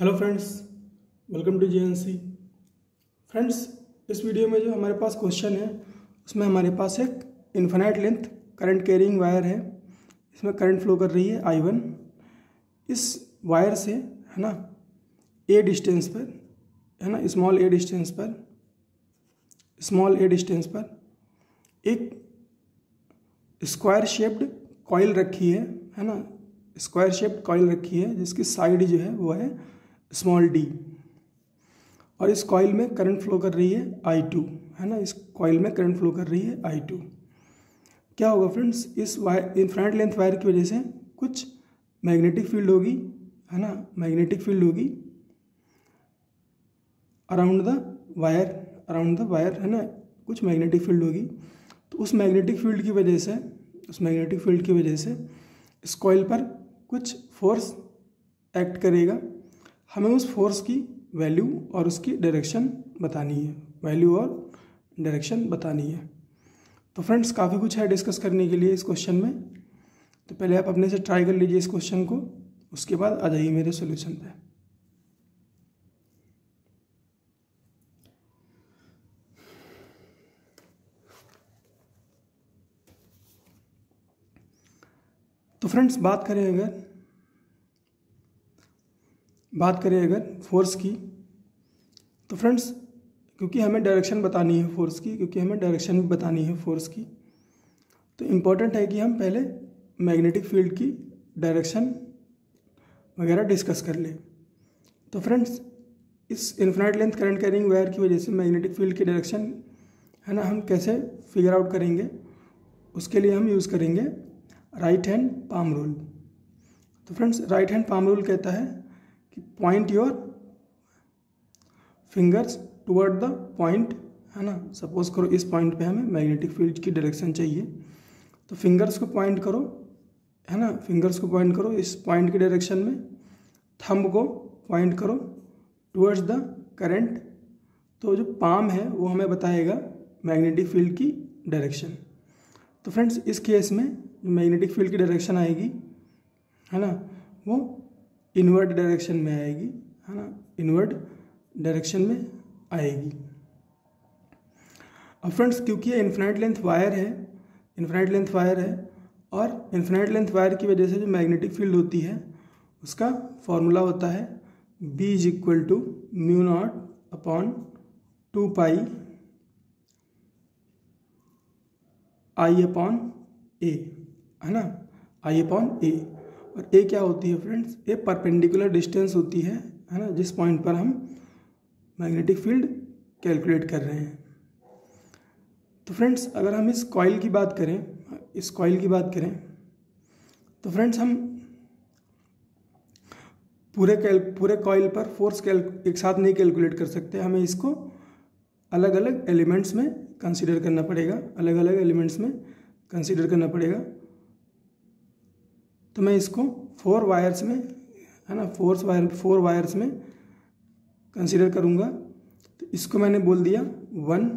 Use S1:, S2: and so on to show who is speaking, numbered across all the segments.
S1: Hello friends, welcome to JNC. Friends, इस video में जो हमारे पास क्वेश्चन है उसमें हमारे पास एक infinite length current carrying wire है। इसमें करंट फ्लो कर रही है I1। इस वायर से है ना ए डिस्टेंस पर है ना स्मॉल ए डिस्टेंस पर एक स्क्वायर शेप्ड कॉइल रखी है ना। स्क्वायर शेप्ड कॉइल रखी है जिसकी साइड जो है वो है स्मॉल डी, और इस कॉइल में करंट फ्लो कर रही है I2 है ना। इस कॉइल में करंट फ्लो कर रही है I2। क्या होगा फ्रेंड्स, इस वायर इन्फिनाइट लेंथ वायर की वजह से कुछ मैग्नेटिक फील्ड होगी है ना। मैग्नेटिक फील्ड होगी अराउंड द वायर है ना। कुछ मैग्नेटिक फील्ड होगी, तो उस मैग्नेटिक फील्ड की वजह से इस कॉइल पर कुछ फोर्स एक्ट करेगा। हमें उस फोर्स की वैल्यू और उसकी डायरेक्शन बतानी है। तो फ्रेंड्स, काफ़ी कुछ है डिस्कस करने के लिए इस क्वेश्चन में। तो पहले आप अपने से ट्राई कर लीजिए इस क्वेश्चन को, उसके बाद आ जाइए मेरे सॉल्यूशन पे। तो फ्रेंड्स, बात करें अगर फोर्स की, तो फ्रेंड्स क्योंकि हमें डायरेक्शन बतानी है फोर्स की, तो इम्पॉर्टेंट है कि हम पहले मैग्नेटिक फील्ड की डायरेक्शन वगैरह डिस्कस कर लें। तो फ्रेंड्स, इस infinite length current carrying wire की वजह से मैग्नेटिक फील्ड की डायरेक्शन है ना हम कैसे फिगर आउट करेंगे, उसके लिए हम यूज़ करेंगे राइट हैंड पाम रूल। तो friends, right hand palm rule कहता है कि point your fingers toward the point है ना। सपोज करो इस पॉइंट पे हमें मैग्नेटिक फील्ड की डायरेक्शन चाहिए, तो फिंगर्स को पॉइंट करो है ना। फिंगर्स को पॉइंट करो इस पॉइंट की डायरेक्शन में, थंब को पॉइंट करो टुवर्ड्स द करंट। तो जो पाम है वो हमें बताएगा मैग्नेटिक फील्ड की डायरेक्शन। तो फ्रेंड्स, इस केस में मैग्नेटिक फील्ड की डायरेक्शन आएगी है ना, वो इनवर्ड डायरेक्शन में आएगी है ना। इनवर्ड डायरेक्शन में आएगी। अब फ्रेंड्स, क्योंकि ये इन्फिनाइट लेंथ वायर है और इन्फिनाइट लेंथ वायर की वजह से जो मैग्नेटिक फील्ड होती है उसका फॉर्मूला होता है B = μ0/2π I/A है ना। I/A। और A क्या होती है फ्रेंड्स, A परपेंडिकुलर डिस्टेंस होती है ना, जिस पॉइंट पर हम मैग्नेटिक फील्ड कैलकुलेट कर रहे हैं। तो फ्रेंड्स, अगर हम इस कॉइल की बात करें तो फ्रेंड्स हम पूरे कॉइल पर फोर्स एक साथ नहीं कैलकुलेट कर सकते। हमें इसको अलग अलग एलिमेंट्स में कंसीडर करना पड़ेगा। तो मैं इसको 4 वायर्स में है ना, 4 वायर्स में कंसीडर करूँगा। तो इसको मैंने बोल दिया 1,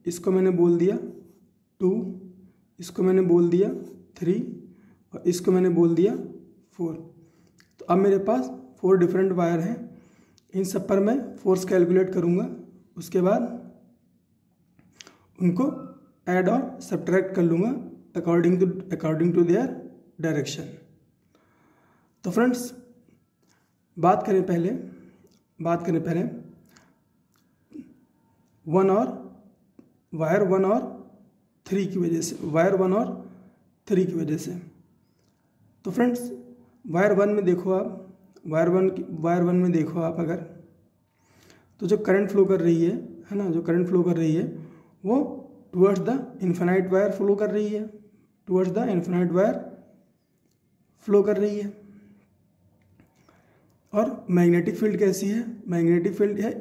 S1: इसको मैंने बोल दिया 2, इसको मैंने बोल दिया 3 और इसको मैंने बोल दिया 4। तो अब मेरे पास 4 डिफरेंट वायर हैं। इन सब पर मैं फोर्स कैलकुलेट करूँगा, उसके बाद उनको ऐड और सब्ट्रैक्ट कर लूँगा अकॉर्डिंग टू देयर डायरेक्शन। तो फ्रेंड्स, बात करें पहले वायर 1 और 3 की वजह से। तो फ्रेंड्स, वायर 1 में देखो आप अगर, तो जो करंट फ्लो कर रही है ना, वो towards the infinite wire flow कर रही है। और मैग्नेटिक फील्ड कैसी है, मैग्नेटिक फील्ड है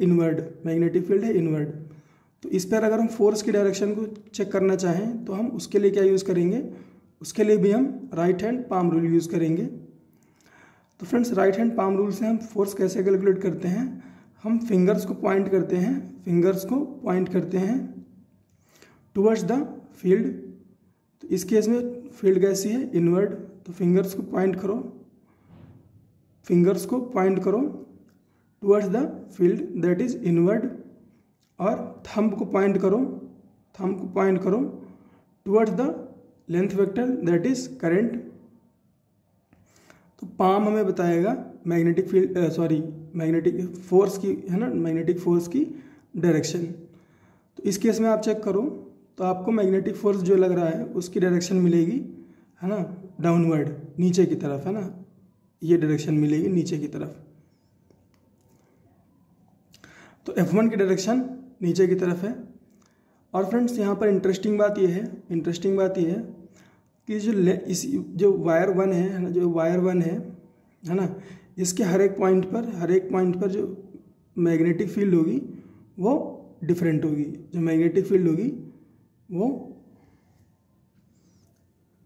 S1: इनवर्ड। तो इस पर अगर हम फोर्स की डायरेक्शन को चेक करना चाहें तो हम उसके लिए क्या यूज़ करेंगे, उसके लिए भी हम right hand palm rule use करेंगे। तो friends, right hand palm rule से हम फोर्स कैसे कैलकुलेट करते हैं, हम फिंगर्स को पॉइंट करते हैं टुवर्ड्स द फील्ड। तो इस केस में फील्ड कैसी है, इनवर्ड। तो फिंगर्स को पॉइंट करो towards the field that is inward, और थंब को पॉइंट करो towards the length vector that is current. तो पाम हमें बताएगा मैग्नेटिक फोर्स की, है ना, मैग्नेटिक फोर्स की डायरेक्शन। तो इस केस में आप चेक करो तो आपको मैग्नेटिक फोर्स जो लग रहा है उसकी डायरेक्शन मिलेगी, है ना, डाउनवर्ड, नीचे की तरफ, है ना, ये डायरेक्शन मिलेगी नीचे की तरफ। तो F1 की डायरेक्शन नीचे की तरफ है। और फ्रेंड्स यहाँ पर इंटरेस्टिंग बात यह है कि जो वायर 1 है ना, जो वायर 1 है ना, इसके हर एक पॉइंट पर जो मैग्नेटिक फील्ड होगी वो डिफरेंट होगी, जो मैग्नेटिक फील्ड होगी वो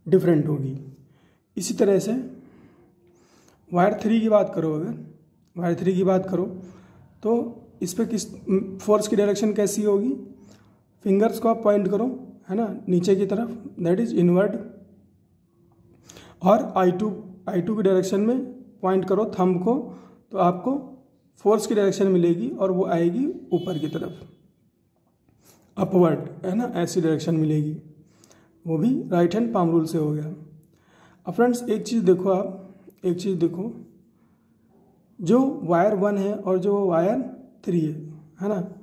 S1: डिफरेंट होगी। इसी तरह से वायर 3 की बात करो, अगर वायर 3 की बात करो तो इस पर किस फोर्स की डायरेक्शन कैसी होगी? फिंगर्स को आप पॉइंट करो, है ना, नीचे की तरफ, दैट इज इनवर्ड, और I2 की डायरेक्शन में पॉइंट करो थंब को, तो आपको फोर्स की डायरेक्शन मिलेगी और वो आएगी ऊपर की तरफ, अपवर्ड, है ना, ऐसी डायरेक्शन मिलेगी। वो भी राइट हैंड पाम रूल से हो गया। अब फ्रेंड्स एक चीज़ देखो, जो वायर 1 है और जो वायर 3 है ना,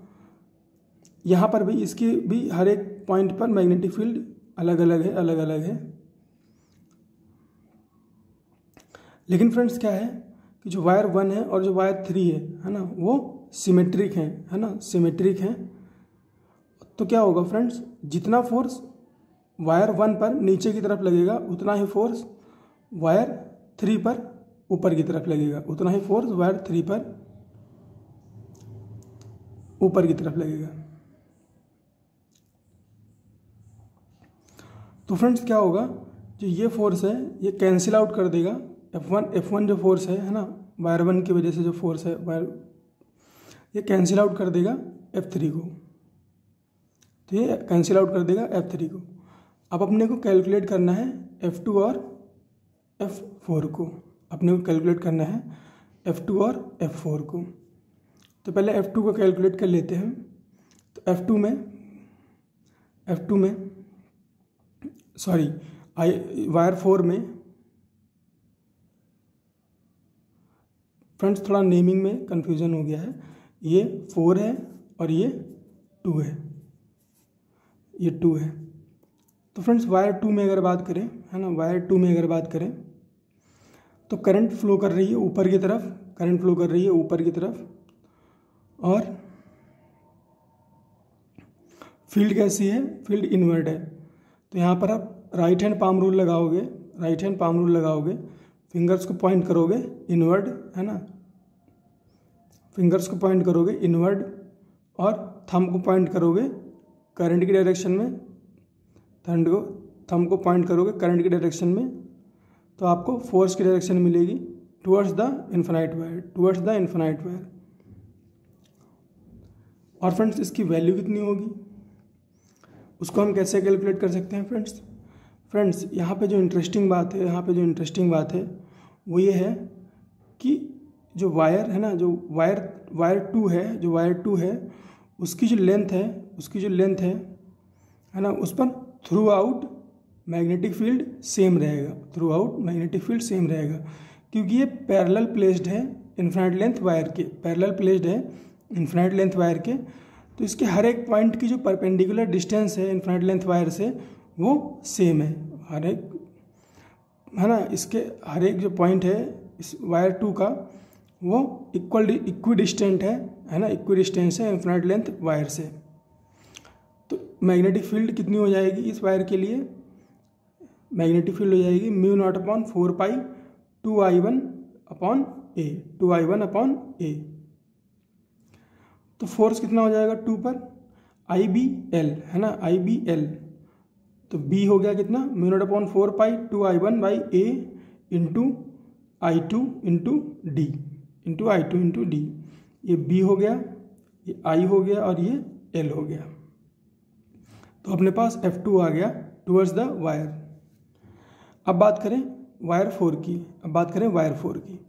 S1: यहाँ पर भी इसकी भी हर एक पॉइंट पर मैग्नेटिक फील्ड अलग अलग है। लेकिन फ्रेंड्स क्या है कि जो वायर 1 है और जो वायर 3 है ना, वो सिमेट्रिक हैं। तो क्या होगा फ्रेंड्स, जितना फोर्स वायर 1 पर नीचे की तरफ लगेगा उतना ही फोर्स वायर 3 पर ऊपर की तरफ लगेगा, तो फ्रेंड्स क्या होगा, जो ये फोर्स है ये कैंसिल आउट कर देगा F1 जो फोर्स है ना, वायर 1 की वजह से जो फोर्स है ये कैंसिल आउट कर देगा F3 को। तो ये कैंसिल आउट कर देगा F3 को। अब अपने को कैलकुलेट करना है F2 और F4 को, तो पहले F2 को कैलकुलेट कर लेते हैं। तो F2 में वायर 4 में फ्रेंड्स थोड़ा नेमिंग में कंफ्यूजन हो गया है, ये 4 है और ये 2 है, तो फ्रेंड्स वायर 2 में अगर बात करें, है ना, तो करंट फ्लो कर रही है ऊपर की तरफ, और फील्ड कैसी है, फील्ड इनवर्ड है। तो यहाँ पर आप राइट हैंड पाम रूल लगाओगे, फिंगर्स को पॉइंट करोगे इनवर्ड, है ना, और थंब को पॉइंट करोगे करंट की डायरेक्शन में, थंब को पॉइंट करोगे करंट की डायरेक्शन में, तो आपको फोर्स की डायरेक्शन मिलेगी टुवर्ड्स द इन्फिनाइट वायर। और फ्रेंड्स इसकी वैल्यू कितनी होगी, उसको हम कैसे कैलकुलेट कर सकते हैं फ्रेंड्स यहाँ पे जो इंटरेस्टिंग बात है वो ये है कि जो वायर है ना, जो वायर 2 है उसकी जो लेंथ है ना, उस पर through out magnetic field same रहेगा, क्योंकि ये पैरेलल प्लेस्ड है इन्फिनाइट लेंथ वायर के, तो इसके हर एक पॉइंट की जो परपेंडिकुलर डिस्टेंस है इन्फिनाइट लेंथ वायर से वो सेम है, हर एक, है ना, इसके हर एक जो पॉइंट है इस वायर 2 का वो इक्विडिस्टेंट है ना, इन्फिनाइट लेंथ वायर से। तो मैग्नेटिक फील्ड कितनी हो जाएगी इस वायर के लिए, मैग्नेटिक फील्ड हो जाएगी μ0/4π 2I1/A। तो फोर्स कितना हो जाएगा 2 पर, IBL, है ना, तो B हो गया कितना, μ0/4π 2I1/A into I2 into D, ये B हो गया, ये I हो गया और ये L हो गया। तो अपने पास F2 आ गया टुवर्ड्स द वायर। अब बात करें वायर 4 की,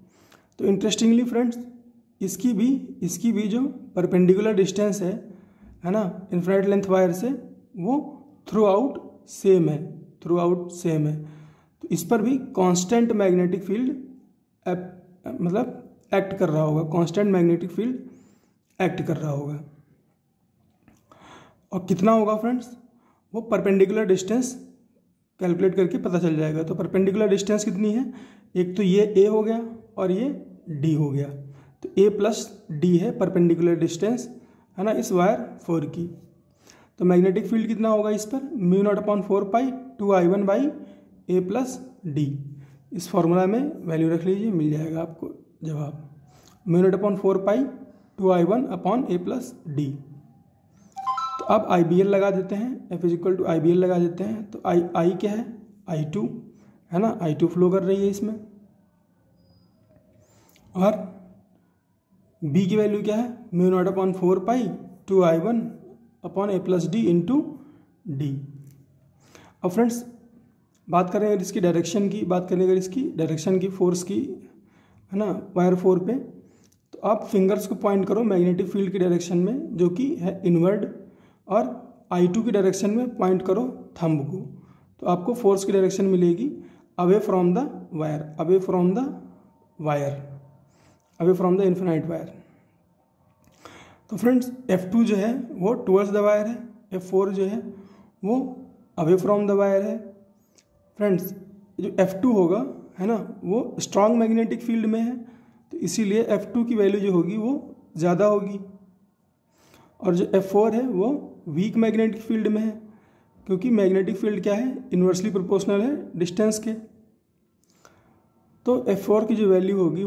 S1: तो इंटरेस्टिंगली फ्रेंड्स इसकी भी जो परपेंडिकुलर डिस्टेंस है ना, इन्फिनिट लेंथ वायर से, वो थ्रू आउट सेम है, तो इस पर भी कांस्टेंट मैग्नेटिक फील्ड मतलब एक्ट कर रहा होगा, कांस्टेंट मैग्नेटिक फील्ड एक्ट कर रहा होगा। और कितना होगा फ्रेंड्स, वो परपेंडिकुलर डिस्टेंस कैलकुलेट करके पता चल जाएगा। तो परपेंडिकुलर डिस्टेंस कितनी है, एक तो ये ए हो गया और ये डी हो गया, तो ए प्लस डी है परपेंडिकुलर डिस्टेंस, है ना, इस वायर 4 की। तो मैग्नेटिक फील्ड कितना होगा इस पर, μ0/4 पाई 2I1 by A plus D. इस फॉर्मूला में वैल्यू रख लीजिए, मिल जाएगा आपको जवाब, μ0/4 पाई 2I1 अपॉन ए प्लस डी। तो अब IBL लगा देते हैं, F इक्वल टू IBL लगा देते हैं। तो I क्या है, I2 है ना, I2 फ्लो कर रही है इसमें, और B की वैल्यू क्या है, μ0/4 पाई 2I1 अपॉन ए प्लस डी इंटू डी। अब फ्रेंड्स बात करें अगर इसकी डायरेक्शन की, फोर्स की, है ना, वायर 4 पे, तो आप फिंगर्स को पॉइंट करो मैग्नेटिक फील्ड की डायरेक्शन में जो कि है इनवर्ड, और I2 की डायरेक्शन में पॉइंट करो थंब को, तो आपको फोर्स की डायरेक्शन मिलेगी away from the wire, away from the infinite wire. तो फ्रेंड्स F2 जो है वो टुवर्ड्स द वायर है, F4 जो है वो अवे फ्रॉम द वायर है। फ्रेंड्स जो F2 होगा, है ना, वो स्ट्रॉन्ग मैग्नेटिक फील्ड में है, तो इसीलिए F2 की वैल्यू जो होगी वो ज़्यादा होगी, और जो F4 है वो वीक मैग्नेटिक फील्ड में है, क्योंकि मैग्नेटिक फील्ड क्या है, इन्वर्सली प्रोपोर्शनल है डिस्टेंस के। तो F4 की जो वैल्यू होगी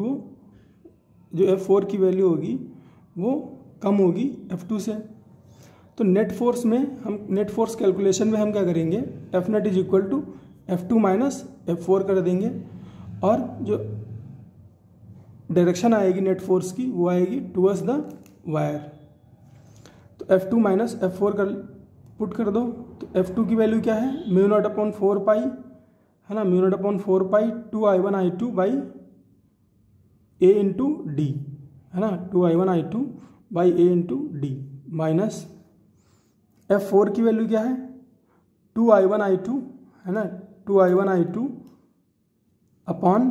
S1: वो कम होगी F2 से। तो नेट फोर्स कैलकुलेशन में हम क्या करेंगे, F net is equal to F2 minus F4 कर देंगे, और जो डायरेक्शन आएगी नेट फोर्स की वो आएगी टुवर्ड्स द वायर। तो F2 माइनस F4 पुट कर दो, तो F2 की वैल्यू क्या है, μ0/4 पाई, है ना, μ0/4 पाई 2I1 I2 by A into D, है ना, 2I1 I2 by A into D, minus F4 की वैल्यू क्या है, 2I1 I2, है ना, 2I1 I2 upon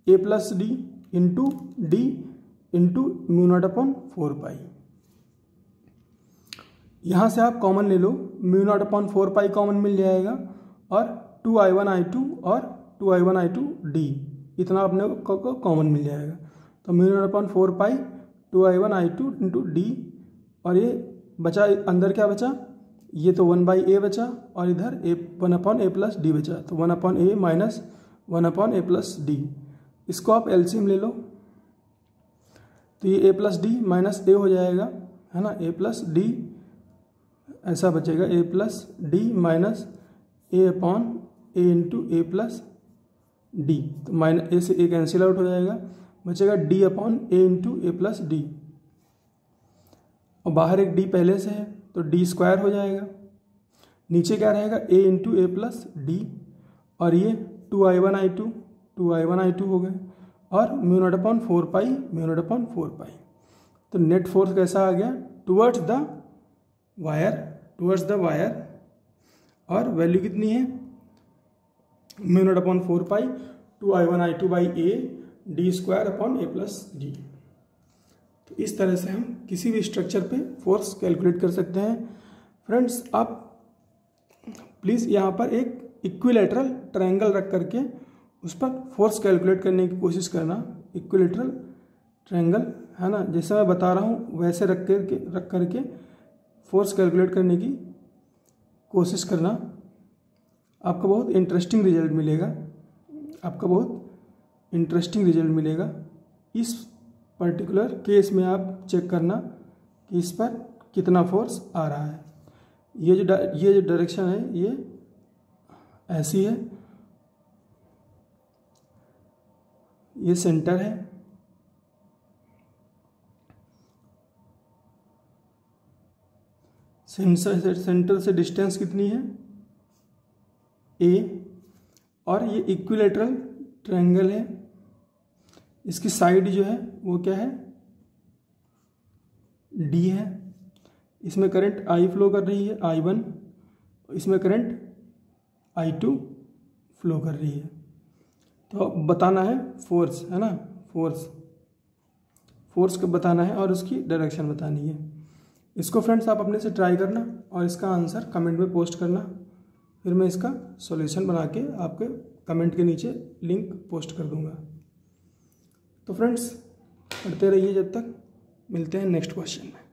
S1: A plus D into D into μ0/4 pi. यहाँ से आप कॉमन ले लो, μ0/4 पाई कॉमन मिल जाएगा, और 2I1 I2 और 2I1 I2 डी, इतना अपने को कॉमन मिल जाएगा। तो μ0/4 पाई 2I1 I2 इंटू डी, और ये बचा, अंदर क्या बचा, ये तो 1/a बचा, और इधर 1/a प्लस डी बचा, तो 1/a minus 1/a plus D. इसको आप एलसीएम ले लो, तो ये a प्लस डी माइनस ए हो जाएगा, है ना, a प्लस डी ऐसा बचेगा, a plus D minus a upon a into A plus D, तो माइनस ए से ए कैंसिल आउट हो जाएगा, बचेगा d upon a into A plus D, और बाहर एक d पहले से है तो d स्क्वायर हो जाएगा, नीचे क्या रहेगा a into A plus D, और ये 2I1 I2 हो गए, और μ0/4 पाई। तो नेट फोर्स कैसा आ गया, टुवर्ड्स द वायर, और वैल्यू कितनी है, μ0/4 पाई 2I1 I2 by A D square upon A plus D. तो इस तरह से हम किसी भी स्ट्रक्चर पे फोर्स कैलकुलेट कर सकते हैं। फ्रेंड्स आप प्लीज़ यहाँ पर एक इक्विलैटरल ट्रायंगल रख करके उस पर फोर्स कैलकुलेट करने की कोशिश करना। इक्विलैटरल ट्रायंगल, है ना, जैसे मैं बता रहा हूँ वैसे रख करके फोर्स कैलकुलेट करने की कोशिश करना, आपका बहुत इंटरेस्टिंग रिजल्ट मिलेगा। इस पर्टिकुलर केस में आप चेक करना कि इस पर कितना फोर्स आ रहा है। ये जो डायरेक्शन है ये ऐसी है, ये सेंटर है, सेंटर से डिस्टेंस कितनी है a, और ये इक्विलैटरल ट्रायंगल है, इसकी साइड जो है वो क्या है डी है, इसमें करंट I फ्लो कर रही है I1, इसमें करंट I2 फ्लो कर रही है। तो बताना है फोर्स, है ना, फोर्स को बताना है और उसकी डायरेक्शन बतानी है। इसको फ्रेंड्स आप अपने से ट्राई करना और इसका आंसर कमेंट में पोस्ट करना, फिर मैं इसका सॉल्यूशन बना के आपके कमेंट के नीचे लिंक पोस्ट कर दूंगा। तो फ्रेंड्स पढ़ते रहिए, जब तक मिलते हैं नेक्स्ट क्वेश्चन में।